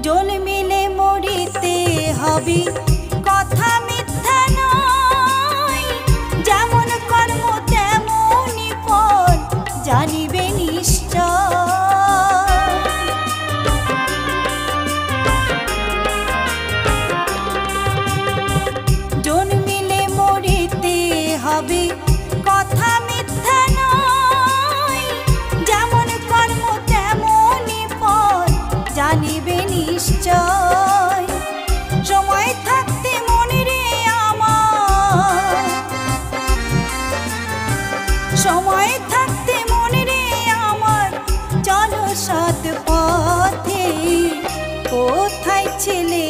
জন্মিলে মরিতে হবে কথা মিথ্যা নয়, যেমন কর্ম তেমনি ফল জানিবে নিশ্চয়। জন্মিলে মরিতে হবে কথা মিথ্যা নয়, যেমন কর্ম তেমনি ফল জানিবে নিশ্চয়। সময় থাকতে মনে রে আমার, সময় থাকতে মনে রে আমার, চলো সৎ পথে। কোথায় ছেলে